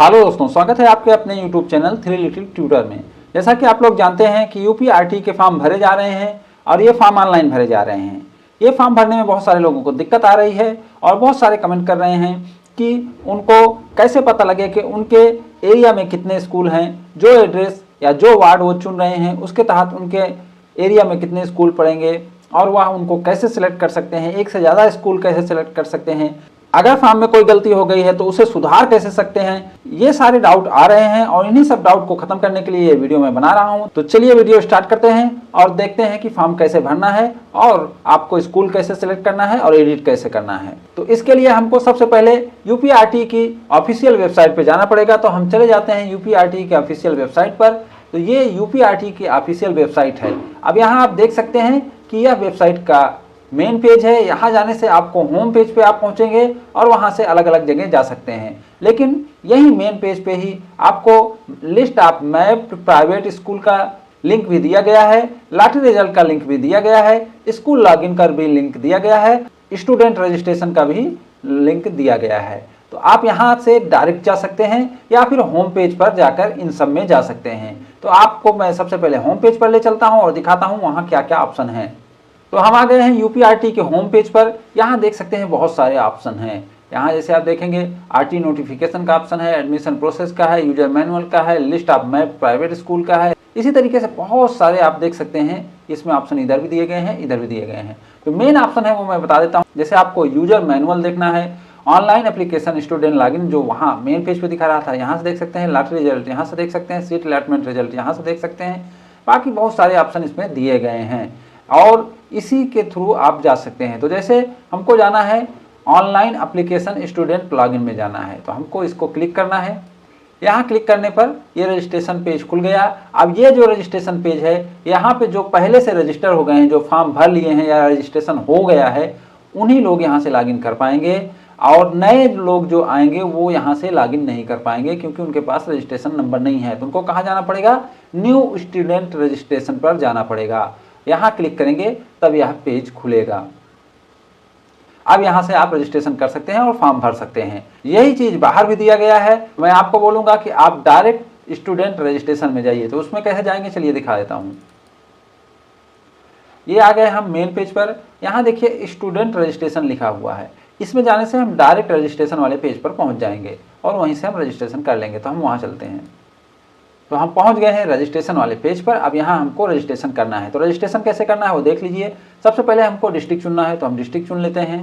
Hello दोस्तों, स्वागत है आपके अपने YouTube channel three little tutor में। जैसा कि आप लोग जानते हैं कि यूपीआरटी के फॉर्म भरे जा रहे हैं और ये फॉर्म ऑनलाइन भरे जा रहे हैं। ये फॉर्म भरने में बहुत सारे लोगों को दिक्कत आ रही है और बहुत सारे कमेंट कर रहे हैं कि उनको कैसे पता लगे कि उनके एरिया में कितने स्कूल हैं। जो एड्रेस या जो वार्ड वो चुन रहे हैं उसके तहत उनके एरिया में कितने स्कूल पड़ेंगे और वह उनको कैसे सिलेक्ट कर सकते हैं, एक से ज़्यादा स्कूल कैसे सिलेक्ट कर सकते हैं, अगर फॉर्म में कोई गलती हो गई है तो उसे सुधार कैसे सकते हैं। ये सारे डाउट आ रहे हैं और इन्हीं सब डाउट को खत्म करने के लिए ये वीडियो मैं बना रहा हूं। तो चलिए वीडियो स्टार्ट करते हैं और देखते हैं कि फॉर्म कैसे भरना है और आपको स्कूल कैसे सिलेक्ट करना है और एडिट कैसे करना है। तो इसके लिए हमको सबसे पहले यूपीआरटी की ऑफिशियल वेबसाइट पर जाना पड़ेगा। तो हम चले जाते हैं यूपीआरटी की ऑफिशियल वेबसाइट पर। तो ये यूपीआरटी की ऑफिशियल वेबसाइट है। अब यहाँ आप देख सकते हैं कि यह वेबसाइट का मेन पेज है। यहाँ जाने से आपको होम पेज पे आप पहुँचेंगे और वहाँ से अलग अलग जगह जा सकते हैं, लेकिन यही मेन पेज पे ही आपको list of mapped private school का लिंक भी दिया गया है, लॉटरी रिजल्ट का लिंक भी दिया गया है, स्कूल लॉगिन का भी लिंक दिया गया है, स्टूडेंट रजिस्ट्रेशन का भी लिंक दिया गया है। तो आप यहाँ से डायरेक्ट जा सकते हैं या फिर होम पेज पर जाकर इन सब में जा सकते हैं। तो आपको मैं सबसे पहले होम पेज पर ले चलता हूँ और दिखाता हूँ वहाँ क्या क्या ऑप्शन है। तो हम आ गए हैं यूपीआरटी के होम पेज पर। यहाँ देख सकते हैं बहुत सारे ऑप्शन हैं। यहाँ जैसे आप देखेंगे आरटी नोटिफिकेशन का ऑप्शन है, एडमिशन प्रोसेस का है, यूजर मैनुअल का है, list of map private school का है। इसी तरीके से बहुत सारे आप देख सकते हैं। इसमें ऑप्शन इधर भी दिए गए हैं, इधर भी दिए गए हैं। तो मेन ऑप्शन है वो मैं बता देता हूँ। जैसे आपको यूजर मैनुअल देखना है, ऑनलाइन एप्लीकेशन स्टूडेंट लॉगिन जो वहाँ मेन पेज पे दिखा रहा था, यहाँ से देख सकते हैं, लॉटरी रिजल्ट यहाँ से देख सकते हैं, सीट अलॉटमेंट रिजल्ट यहाँ से देख सकते हैं। बाकी बहुत सारे ऑप्शन इसमें दिए गए हैं और इसी के थ्रू आप जा सकते हैं। तो जैसे हमको जाना है ऑनलाइन एप्लीकेशन स्टूडेंट लॉगिन में जाना है, तो हमको इसको क्लिक करना है। यहाँ क्लिक करने पर ये रजिस्ट्रेशन पेज खुल गया। अब ये जो रजिस्ट्रेशन पेज है, यहाँ पे जो पहले से रजिस्टर हो गए हैं, जो फॉर्म भर लिए हैं या रजिस्ट्रेशन हो गया है, उन्हीं लोग यहाँ से लॉगिन कर पाएंगे और नए लोग जो आएंगे वो यहाँ से लॉगिन नहीं कर पाएंगे क्योंकि उनके पास रजिस्ट्रेशन नंबर नहीं है। तो उनको कहाँ जाना पड़ेगा? न्यू स्टूडेंट रजिस्ट्रेशन पर जाना पड़ेगा। यहाँ क्लिक करेंगे तब यह पेज खुलेगा। अब यहाँ से आप रजिस्ट्रेशन कर सकते हैं और फॉर्म भर सकते हैं। यही चीज़ बाहर भी दिया गया है। मैं आपको बोलूँगा कि आप डायरेक्ट स्टूडेंट रजिस्ट्रेशन में जाइए। तो उसमें कैसे जाएंगे चलिए दिखा देता हूँ। ये आ गए हम मेन पेज पर। यहाँ देखिए स्टूडेंट रजिस्ट्रेशन लिखा हुआ है। इसमें जाने से हम डायरेक्ट रजिस्ट्रेशन वाले पेज पर पहुँच जाएंगे और वहीं से हम रजिस्ट्रेशन कर लेंगे। तो हम वहाँ चलते हैं। तो हम पहुंच गए हैं रजिस्ट्रेशन वाले पेज पर। अब यहाँ हमको रजिस्ट्रेशन करना है। तो रजिस्ट्रेशन कैसे करना है वो देख लीजिए। सबसे पहले हमको डिस्ट्रिक्ट चुनना है, तो हम डिस्ट्रिक्ट चुन लेते हैं।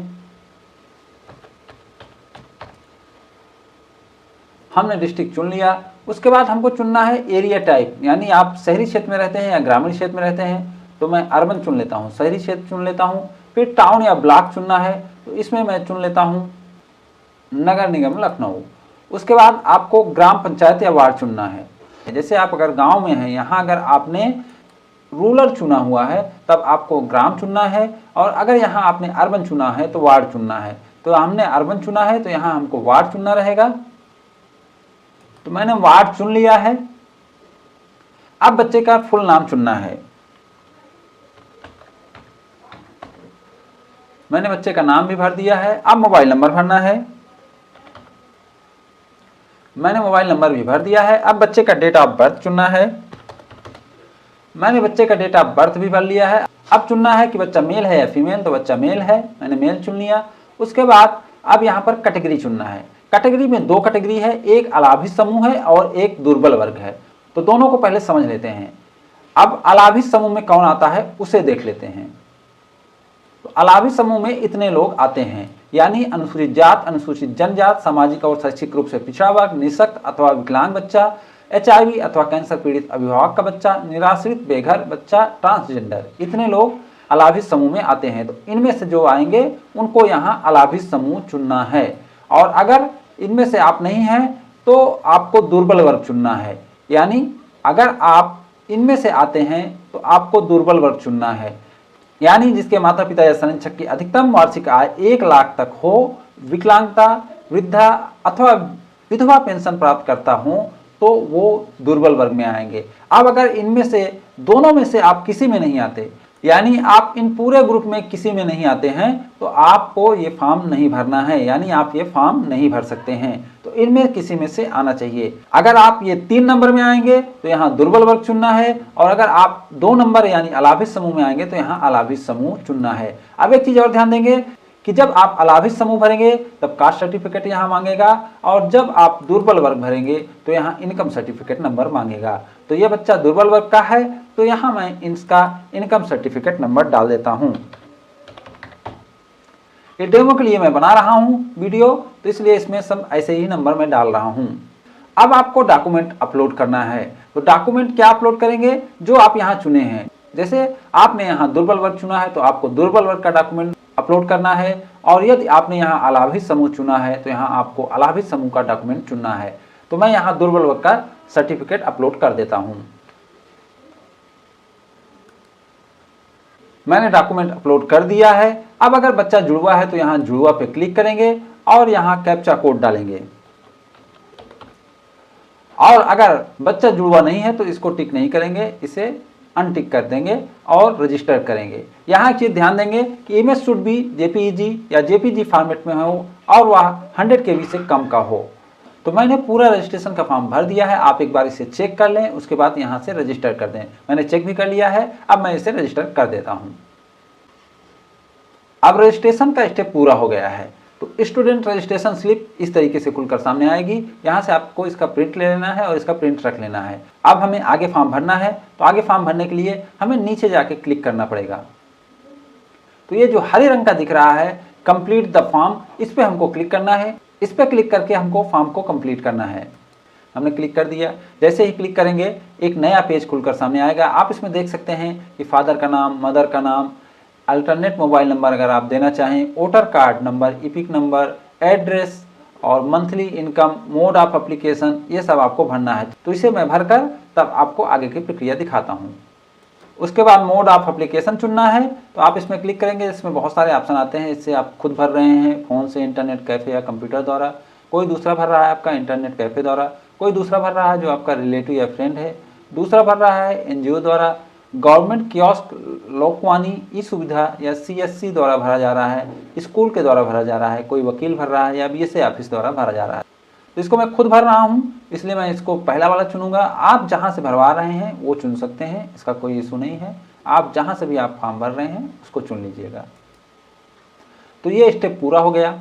हमने डिस्ट्रिक्ट चुन लिया। उसके बाद हमको चुनना है एरिया टाइप, यानी आप शहरी क्षेत्र में रहते हैं या ग्रामीण क्षेत्र में रहते हैं। तो मैं अर्बन चुन लेता हूँ, शहरी क्षेत्र चुन लेता हूँ। फिर टाउन या ब्लॉक चुनना है, तो इसमें मैं चुन लेता हूँ नगर निगम लखनऊ। उसके बाद आपको ग्राम पंचायत या वार्ड चुनना है। जैसे आप अगर गांव में हैं, यहाँ अगर आपने रूरल चुना हुआ है तब आपको ग्राम चुनना है, और अगर यहाँ आपने अर्बन चुना है तो वार्ड चुनना है। तो हमने अर्बन चुना है तो यहाँ हमको वार्ड चुनना रहेगा। तो मैंने वार्ड चुन लिया है। अब बच्चे का फुल नाम चुनना है। मैंने बच्चे का नाम भी भर दिया है। अब मोबाइल नंबर भरना है। मैंने मोबाइल नंबर भी भर दिया है। अब बच्चे का डेट ऑफ बर्थ चुनना है। मैंने बच्चे का डेट ऑफ बर्थ भी भर लिया है। अब चुनना है कि बच्चा मेल है या फीमेल, तो बच्चा मेल है, मैंने मेल चुन लिया। उसके बाद अब यहाँ पर कैटेगरी चुनना है। कैटेगरी में दो कैटेगरी है, एक अलाभित समूह है और एक दुर्बल वर्ग है। तो दोनों को पहले समझ लेते हैं। अब अलाभित समूह में कौन आता है उसे देख लेते हैं। तो अलाभित समूह में इतने लोग आते हैं, यानी अनुसूचित जात, अनुसूचित जनजात, सामाजिक और शैक्षिक रूप से पिछड़ा वर्ग, निःशक्त अथवा विकलांग बच्चा, एचआईवी अथवा कैंसर पीड़ित अभिभावक का बच्चा, निराश्रित बेघर बच्चा, ट्रांसजेंडर, इतने लोग अलाभित समूह में आते हैं। तो इनमें से जो आएंगे उनको यहाँ अलाभित समूह चुनना है। और अगर इनमें से आप नहीं हैं तो आपको दुर्बल वर्ग चुनना है, यानी अगर आप इनमें से आते हैं तो आपको दुर्बल वर्ग चुनना है, यानी जिसके माता पिता या संरक्षक की अधिकतम वार्षिक आय 1 लाख तक हो, विकलांगता, वृद्धा अथवा विधवा पेंशन प्राप्त करता हो, तो वो दुर्बल वर्ग में आएंगे। अब अगर इनमें से दोनों में से आप किसी में नहीं आते यानी आप इन पूरे ग्रुप में किसी में नहीं आते हैं तो आपको ये फॉर्म नहीं भरना है, यानी आप ये फॉर्म नहीं भर सकते हैं। तो इनमें किसी में से आना चाहिए। अगर आप ये 3 नंबर में आएंगे तो यहाँ दुर्बल वर्ग चुनना है, और अगर आप 2 नंबर यानी अलाभित समूह में आएंगे तो यहाँ अलाभित समूह चुनना है। अब एक चीज और ध्यान देंगे कि जब आप अलाभित समूह भरेंगे तब कास्ट सर्टिफिकेट यहाँ मांगेगा, और जब आप दुर्बल वर्ग भरेंगे तो यहाँ इनकम सर्टिफिकेट नंबर मांगेगा। तो ये बच्चा दुर्बल वर्ग का है तो यहाँ मैं इसका इनकम सर्टिफिकेट नंबर डाल देता हूँ। ये डेमो के लिए मैं बना रहा हूँ वीडियो, तो इसलिए इसमें सब ऐसे ही नंबर मैं डाल रहा हूँ। अब आपको डॉक्यूमेंट अपलोड करना है। तो डॉक्यूमेंट क्या अपलोड करेंगे, जो आप यहाँ चुने हैं। जैसे आपने यहाँ दुर्बल वर्ग चुना है तो आपको दुर्बल वर्ग का डॉक्यूमेंट अपलोड करना है, और यदि आपने यहाँ अलाभित समूह चुना है तो यहाँ आपको अलाभित समूह का डॉक्यूमेंट चुनना है। तो मैं यहाँ दुर्बल वर्ग का सर्टिफिकेट अपलोड कर देता हूँ। मैंने डॉक्यूमेंट अपलोड कर दिया है। अब अगर बच्चा जुड़वा है तो यहाँ जुड़वा पे क्लिक करेंगे और यहाँ कैप्चा कोड डालेंगे, और अगर बच्चा जुड़वा नहीं है तो इसको टिक नहीं करेंगे, इसे अनटिक कर देंगे और रजिस्टर करेंगे। यहाँ एक चीज ध्यान देंगे कि इमेज शुड बी जेपीईजी या जेपीजी फॉर्मेट में हो और वह 100 KB से कम का हो। तो मैंने पूरा रजिस्ट्रेशन का फॉर्म भर दिया है। आप एक बार इसे चेक कर लें, उसके बाद यहाँ से रजिस्टर कर दें। मैंने चेक भी कर लिया है। अब मैं इसे रजिस्टर कर देता हूँ। अब रजिस्ट्रेशन का स्टेप पूरा हो गया है। तो स्टूडेंट रजिस्ट्रेशन स्लिप इस तरीके से खुलकर सामने आएगी। यहाँ से आपको इसका प्रिंट ले लेना है और इसका प्रिंट रख लेना है। अब हमें आगे फॉर्म भरना है। तो आगे फॉर्म भरने के लिए हमें नीचे जाके क्लिक करना पड़ेगा। तो ये जो हरे रंग का दिख रहा है कंप्लीट द फॉर्म, इस पर हमको क्लिक करना है। इस पर क्लिक करके हमको फॉर्म को कंप्लीट करना है। हमने क्लिक कर दिया। जैसे ही क्लिक करेंगे एक नया पेज खुलकर सामने आएगा। आप इसमें देख सकते हैं कि फादर का नाम, मदर का नाम, अल्टरनेट मोबाइल नंबर अगर आप देना चाहें, voter card number, EPIC number, address और monthly income, mode of application, ये सब आपको भरना है। तो इसे मैं भरकर तब आपको आगे की प्रक्रिया दिखाता हूँ। उसके बाद मोड ऑफ एप्लीकेशन चुनना है। तो आप इसमें क्लिक करेंगे। इसमें बहुत सारे ऑप्शन आते हैं। इससे आप खुद भर रहे हैं फ़ोन से, इंटरनेट कैफ़े या कंप्यूटर द्वारा, कोई दूसरा भर रहा है आपका इंटरनेट कैफ़े द्वारा, कोई दूसरा भर रहा है जो आपका रिलेटिव या फ्रेंड है, दूसरा भर रहा है एनजीओ द्वारा, गवर्नमेंट कियोस्क लोकवानी ई सुविधा या सीएससी द्वारा भरा जा रहा है, स्कूल के द्वारा भरा जा रहा है, कोई वकील भर रहा है या बीएसए ऑफिस द्वारा भरा जा रहा है। तो इसको मैं खुद भर रहा हूँ, इसलिए मैं इसको पहला वाला चुनूंगा। आप जहाँ से भरवा रहे हैं वो चुन सकते हैं, इसका कोई इशू नहीं है। आप जहाँ से भी आप फॉर्म भर रहे हैं उसको चुन लीजिएगा। तो ये स्टेप पूरा हो गया।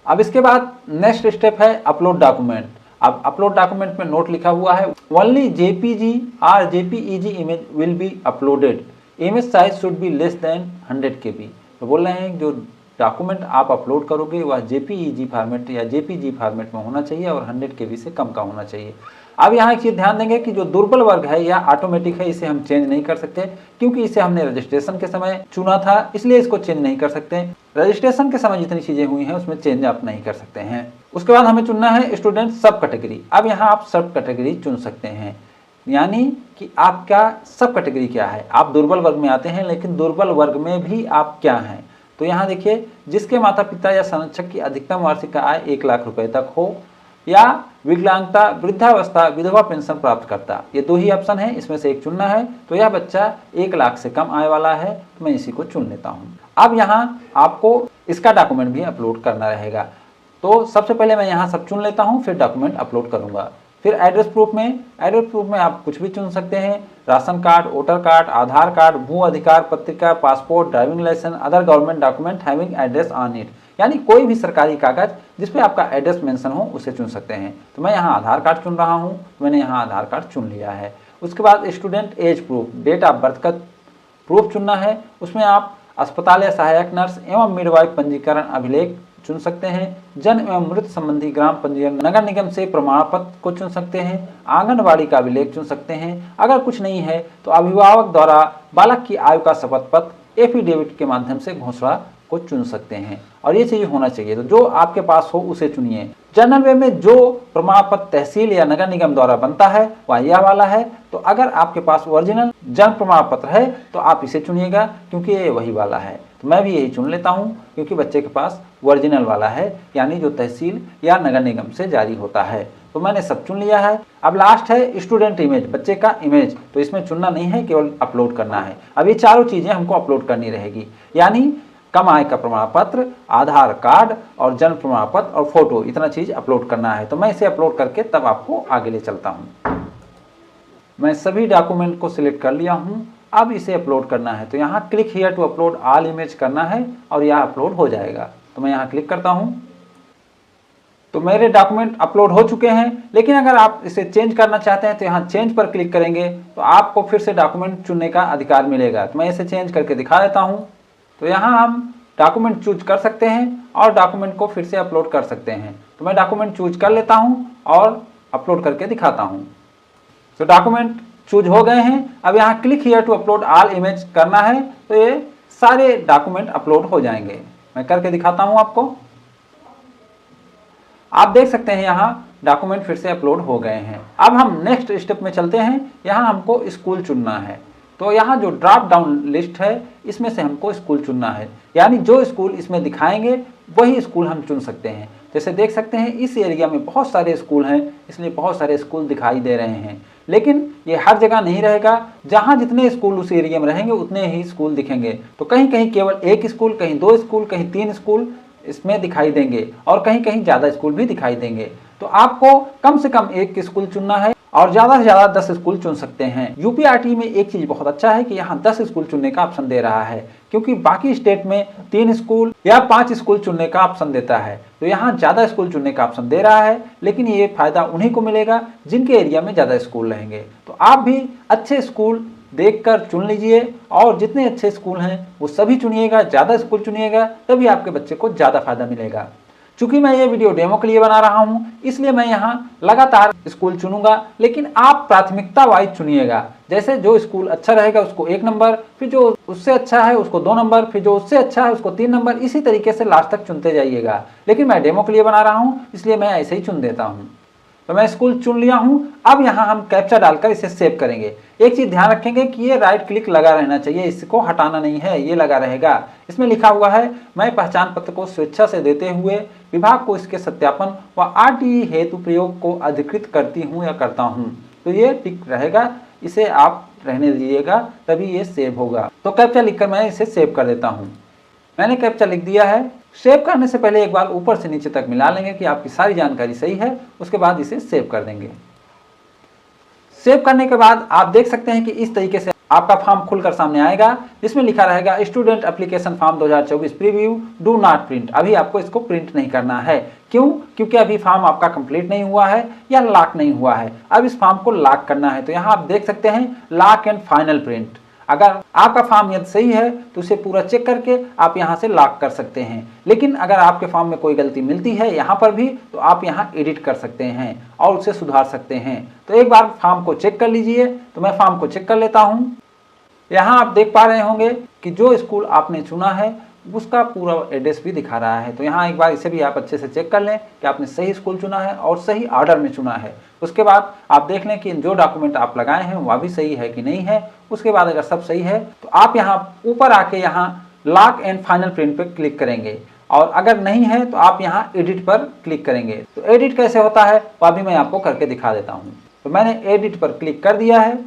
अब इसके बाद नेक्स्ट स्टेप है अपलोड डॉक्यूमेंट। अब अपलोड डॉक्यूमेंट में नोट लिखा हुआ है ओनली जेपीजी और JPEG image will be uploaded, image size should be less than 100 KB। तो बोल रहे हैं जो डॉक्यूमेंट आप अपलोड करोगे वह जेपीईजी फॉर्मेट या जेपीजी फॉर्मेट में होना चाहिए और 100 KB से कम का होना चाहिए। अब यहाँ एक चीज़ ध्यान देंगे कि जो दुर्बल वर्ग है या ऑटोमेटिक है, इसे हम चेंज नहीं कर सकते क्योंकि इसे हमने रजिस्ट्रेशन के समय चुना था, इसलिए इसको चेंज नहीं कर सकते। रजिस्ट्रेशन के समय जितनी चीज़ें हुई हैं उसमें चेंज आप नहीं कर सकते हैं। उसके बाद हमें चुनना है स्टूडेंट सब कैटेगरी। अब यहाँ आप सब कैटेगरी चुन सकते हैं, यानी कि आपका सब कैटेगरी क्या है। आप दुर्बल वर्ग में आते हैं लेकिन दुर्बल वर्ग में भी आप क्या हैं। तो यहाँ देखिए, जिसके माता पिता या संरक्षक की अधिकतम वार्षिक आय 1 लाख रुपए तक हो, या विकलांगता, वृद्धावस्था, विधवा पेंशन प्राप्त करता, ये 2 ही ऑप्शन है, इसमें से एक चुनना है। तो यह बच्चा 1 लाख से कम आय वाला है, तो मैं इसी को चुन लेता हूँ। अब यहाँ आपको इसका डॉक्यूमेंट भी अपलोड करना रहेगा। तो सबसे पहले मैं यहाँ सब चुन लेता हूँ, फिर डॉक्यूमेंट अपलोड करूँगा। फिर एड्रेस प्रूफ में आप कुछ भी चुन सकते हैं, ration card, voter card, Aadhaar card, भू अधिकार पत्रिका, passport, driving licence, other government document having address on it, यानी कोई भी सरकारी कागज जिसपे आपका एड्रेस मेंशन हो उसे चुन सकते हैं। तो मैं यहाँ आधार कार्ड चुन रहा हूँ, मैंने यहाँ आधार कार्ड चुन लिया है। उसके बाद student age proof, date of birth का प्रूफ चुनना है। उसमें आप अस्पताल या सहायक नर्स एवं मिडवाइफ पंजीकरण अभिलेख चुन सकते हैं। जन्म एवं मृत्यु संबंधी ग्राम पंजीयन नगर निगम से प्रमाण पत्र को चुन सकते हैं। आंगनबाड़ी का अभिलेख चुन सकते हैं। अगर कुछ नहीं है तो अभिभावक द्वारा बालक की आयु का शपथ पत्र एफिडेविट के माध्यम से घोषणा को चुन सकते हैं, और ये चीज होना चाहिए। तो जो आपके पास हो उसे चुनिए। जनरल वे में जो प्रमाण पत्र तहसील या नगर निगम द्वारा बनता है वह यह वाला है। तो अगर आपके पास ओरिजिनल जन्म प्रमाण पत्र है तो आप इसे चुनिएगा क्योंकि ये वही वाला है। तो मैं भी यही चुन लेता हूँ क्योंकि बच्चे के पास ओरिजिनल वाला है, यानी जो तहसील या नगर निगम से जारी होता है। तो मैंने सब चुन लिया है। अब लास्ट है स्टूडेंट इमेज, बच्चे का इमेज, तो इसमें चुनना नहीं है, केवल अपलोड करना है। अब ये चारों चीज़ें हमको अपलोड करनी रहेगी, यानी कम आय का प्रमाण पत्र, आधार कार्ड और जन्म प्रमाण पत्र और फोटो, इतना चीज़ अपलोड करना है। तो मैं इसे अपलोड करके तब आपको आगे ले चलता हूँ। मैं सभी डॉक्यूमेंट को सिलेक्ट कर लिया हूँ, अब इसे अपलोड करना है। तो यहाँ click here to upload all image करना है और यह अपलोड हो जाएगा। तो मैं यहाँ क्लिक करता हूँ, तो मेरे डॉक्यूमेंट अपलोड हो चुके हैं। लेकिन अगर आप इसे चेंज करना चाहते हैं तो यहाँ चेंज पर क्लिक करेंगे तो आपको फिर से डॉक्यूमेंट चुनने का अधिकार मिलेगा। तो मैं इसे चेंज करके दिखा देता हूँ। तो यहाँ हम डॉक्यूमेंट चूज कर सकते हैं और डॉक्यूमेंट को फिर से अपलोड कर सकते हैं। तो मैं डॉक्यूमेंट चूज कर लेता हूँ और अपलोड करके दिखाता हूँ। तो डॉक्यूमेंट चूज हो गए हैं। अब यहाँ click here to upload all image करना है, तो ये सारे डॉक्यूमेंट अपलोड हो जाएंगे। मैं करके दिखाता हूँ आपको। आप देख सकते हैं यहाँ डॉक्यूमेंट फिर से अपलोड हो गए हैं। अब हम नेक्स्ट स्टेप में चलते हैं। यहाँ हमको स्कूल चुनना है। तो यहाँ जो ड्रॉप डाउन लिस्ट है इसमें से हमको स्कूल चुनना है, यानी जो स्कूल इसमें दिखाएंगे वही स्कूल हम चुन सकते हैं। जैसे देख सकते हैं इस एरिया में बहुत सारे स्कूल हैं, इसलिए बहुत सारे स्कूल दिखाई दे रहे हैं। लेकिन ये हर जगह नहीं रहेगा, जहाँ जितने स्कूल उस एरिया में रहेंगे उतने ही स्कूल दिखेंगे। तो कहीं कहीं केवल एक स्कूल, कहीं 2 स्कूल, कहीं 3 स्कूल इसमें दिखाई देंगे और कहीं कहीं ज़्यादा स्कूल भी दिखाई देंगे। तो आपको कम से कम एक स्कूल चुनना है और ज़्यादा से ज़्यादा 10 स्कूल चुन सकते हैं। यूपीआरटी में एक चीज़ बहुत अच्छा है कि यहाँ 10 स्कूल चुनने का ऑप्शन दे रहा है, क्योंकि बाकी स्टेट में 3 स्कूल या 5 स्कूल चुनने का ऑप्शन देता है। तो यहाँ ज़्यादा स्कूल चुनने का ऑप्शन दे रहा है, लेकिन ये फायदा उन्हीं को मिलेगा जिनके एरिया में ज़्यादा स्कूल रहेंगे। तो आप भी अच्छे स्कूल देखकर चुन लीजिए और जितने अच्छे स्कूल हैं वो सभी चुनिएगा, ज़्यादा स्कूल चुनिएगा, तभी आपके बच्चे को ज़्यादा फायदा मिलेगा। चूंकि मैं ये वीडियो डेमो के लिए बना रहा हूँ, इसलिए मैं यहाँ लगातार स्कूल चुनूंगा, लेकिन आप प्राथमिकता वाइज चुनिएगा। जैसे जो स्कूल अच्छा रहेगा उसको 1 नंबर, फिर जो उससे अच्छा है उसको 2 नंबर, फिर जो उससे अच्छा है उसको 3 नंबर, इसी तरीके से लास्ट तक चुनते जाइएगा। लेकिन मैं डेमो के लिए बना रहा हूँ, इसलिए मैं ऐसे ही चुन देता हूँ। तो मैं स्कूल चुन लिया हूँ। अब यहाँ हम कैप्चा डालकर इसे सेव करेंगे। एक चीज़ ध्यान रखेंगे कि ये राइट क्लिक लगा रहना चाहिए, इसको हटाना नहीं है, ये लगा रहेगा। इसमें लिखा हुआ है मैं पहचान पत्र को स्वेच्छा से देते हुए विभाग को इसके सत्यापन व आरटीई हेतु प्रयोग को अधिकृत करती हूँ या करता हूँ। तो ये टिक रहेगा, इसे आप रहने दीजिएगा, तभी ये सेव होगा। तो कैप्चा लिखकर मैं इसे सेव कर देता हूँ। मैंने कैप्चा लिख दिया है। सेव करने से पहले एक बार ऊपर से नीचे तक मिला लेंगे कि आपकी सारी जानकारी सही है, उसके बाद इसे सेव कर देंगे। सेव करने के बाद आप देख सकते हैं कि इस तरीके से आपका फॉर्म खुलकर सामने आएगा, जिसमें लिखा रहेगा student application form 2024 preview do not print. अभी आपको इसको प्रिंट नहीं करना है। क्यों? क्योंकि अभी फॉर्म आपका कंप्लीट नहीं हुआ है या लॉक नहीं हुआ है। अब इस फॉर्म को लॉक करना है। तो यहाँ आप देख सकते हैं लॉक एंड फाइनल प्रिंट। अगर आपका फॉर्म यदि सही है तो उसे पूरा चेक करके आप यहाँ से लॉक कर सकते हैं। लेकिन अगर आपके फॉर्म में कोई गलती मिलती है यहाँ पर भी, तो आप यहाँ एडिट कर सकते हैं और उसे सुधार सकते हैं। तो एक बार फॉर्म को चेक कर लीजिए। तो मैं फॉर्म को चेक कर लेता हूँ। यहाँ आप देख पा रहे होंगे कि जो स्कूल आपने चुना है उसका पूरा एड्रेस भी दिखा रहा है। तो यहाँ एक बार इसे भी आप अच्छे से चेक कर लें कि आपने सही स्कूल चुना है और सही ऑर्डर में चुना है। उसके बाद आप देख लें कि जो डॉक्यूमेंट आप लगाए हैं वह भी सही है कि नहीं है। उसके बाद अगर सब सही है तो आप यहाँ ऊपर आके यहाँ लॉक एंड फाइनल प्रिंट पर क्लिक करेंगे, और अगर नहीं है तो आप यहाँ एडिट पर क्लिक करेंगे। तो एडिट कैसे होता है वह भी मैं आपको करके दिखा देता हूँ। तो मैंने एडिट पर क्लिक कर दिया है।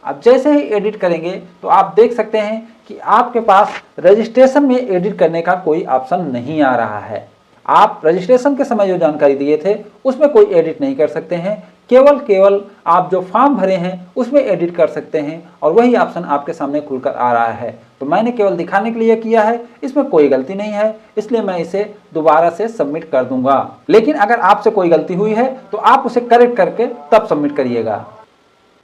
अब जैसे ही एडिट करेंगे तो आप देख सकते हैं कि आपके पास रजिस्ट्रेशन में एडिट करने का कोई ऑप्शन नहीं आ रहा है। आप रजिस्ट्रेशन के समय जो जानकारी दिए थे उसमें कोई एडिट नहीं कर सकते हैं। केवल आप जो फॉर्म भरे हैं उसमें एडिट कर सकते हैं और वही ऑप्शन आपके सामने खुलकर आ रहा है। तो मैंने केवल दिखाने के लिए किया है, इसमें कोई गलती नहीं है, इसलिए मैं इसे दोबारा से सबमिट कर दूंगा। लेकिन अगर आपसे कोई गलती हुई है तो आप उसे करेक्ट करके तब सबमिट करिएगा।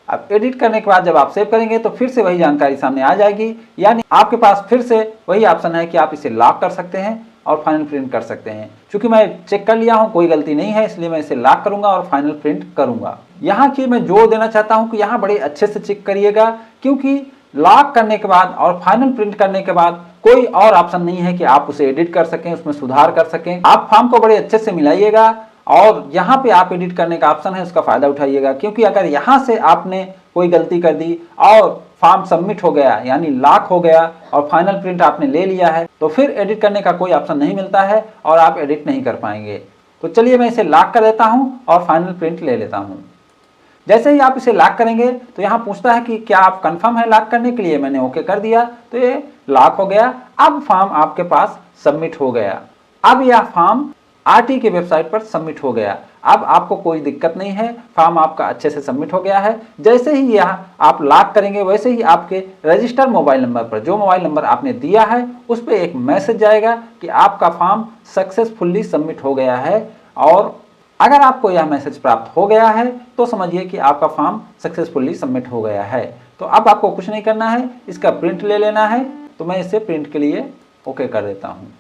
अब एडिट करने के बाद जब आप सेव करेंगे तो फिर से वही जानकारी सामने आ जाएगी, यानी आपके पास फिर से वही ऑप्शन है कि आप इसे लॉक कर सकते हैं और फाइनल प्रिंट कर सकते हैं। क्योंकि मैं चेक कर लिया हूं कोई गलती नहीं है, इसलिए मैं इसे लॉक करूंगा और फाइनल प्रिंट करूंगा। यहाँ की मैं जोर देना चाहता हूं कि यहाँ बड़े अच्छे से चेक करिएगा, क्योंकि लॉक करने के बाद और फाइनल प्रिंट करने के बाद कोई और ऑप्शन नहीं है कि आप उसे एडिट कर सकें, उसमें सुधार कर सकें। आप फॉर्म को बड़े अच्छे से मिलाइएगा और यहाँ पे आप एडिट करने का ऑप्शन है उसका फायदा उठाइएगा। क्योंकि अगर यहाँ से आपने कोई गलती कर दी और फॉर्म सबमिट हो गया यानी लॉक हो गया और फाइनल प्रिंट आपने ले लिया है, तो फिर एडिट करने का कोई ऑप्शन नहीं मिलता है और आप एडिट नहीं कर पाएंगे। तो चलिए मैं इसे लॉक कर देता हूँ और फाइनल प्रिंट ले लेता हूँ। जैसे ही आप इसे लॉक करेंगे तो यहाँ पूछता है कि क्या आप कंफर्म है लॉक करने के लिए। मैंने ओके कर दिया तो ये लॉक हो गया। अब फॉर्म आपके पास सबमिट हो गया। अब यह फॉर्म आरटी के वेबसाइट पर सबमिट हो गया। अब आपको कोई दिक्कत नहीं है, फॉर्म आपका अच्छे से सबमिट हो गया है। जैसे ही यह आप लॉक करेंगे वैसे ही आपके रजिस्टर्ड मोबाइल नंबर पर, जो मोबाइल नंबर आपने दिया है उस पर एक मैसेज जाएगा कि आपका फॉर्म सक्सेसफुली सबमिट हो गया है। और अगर आपको यह मैसेज प्राप्त हो गया है तो समझिए कि आपका फॉर्म सक्सेसफुली सबमिट हो गया है। तो अब आपको कुछ नहीं करना है, इसका प्रिंट ले लेना है। तो मैं इसे प्रिंट के लिए ओके कर देता हूँ।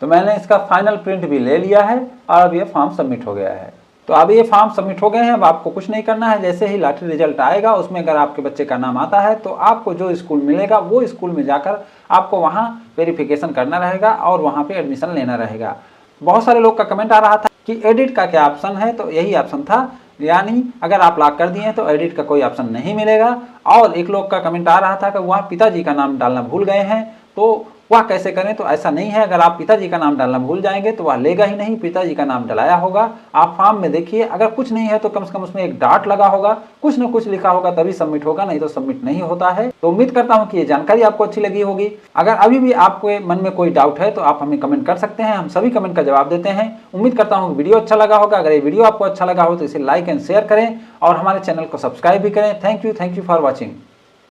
तो मैंने इसका फाइनल प्रिंट भी ले लिया है और अब ये फॉर्म सबमिट हो गया है। तो अब ये फॉर्म सबमिट हो गए हैं। अब आपको कुछ नहीं करना है। जैसे ही लॉटरी रिजल्ट आएगा उसमें अगर आपके बच्चे का नाम आता है तो आपको जो स्कूल मिलेगा वो स्कूल में जाकर आपको वहाँ वेरिफिकेशन करना रहेगा और वहाँ पे एडमिशन लेना रहेगा। बहुत सारे लोग का कमेंट आ रहा था कि एडिट का क्या ऑप्शन है, तो यही ऑप्शन था। यानी अगर आप लॉक कर दिए तो एडिट का कोई ऑप्शन नहीं मिलेगा। और एक लोग का कमेंट आ रहा था कि वह पिताजी का नाम डालना भूल गए हैं, तो वह कैसे करें। तो ऐसा नहीं है, अगर आप पिताजी का नाम डालना भूल जाएंगे तो वह लेगा ही नहीं, पिताजी का नाम डलाया होगा। आप फॉर्म में देखिए, अगर कुछ नहीं है तो कम से कम उसमें एक डॉट लगा होगा, कुछ न कुछ लिखा होगा, तभी सबमिट होगा, नहीं तो सबमिट नहीं होता है। तो उम्मीद करता हूं कि ये जानकारी आपको अच्छी लगी होगी। अगर अभी भी आपके मन में कोई डाउट है तो आप हमें कमेंट कर सकते हैं, हम सभी कमेंट का जवाब देते हैं। उम्मीद करता हूँ वीडियो अच्छा लगा होगा। अगर ये वीडियो आपको अच्छा लगा हो तो इसे लाइक एंड शेयर करें और हमारे चैनल को सब्सक्राइब भी करें। Thank you for watching.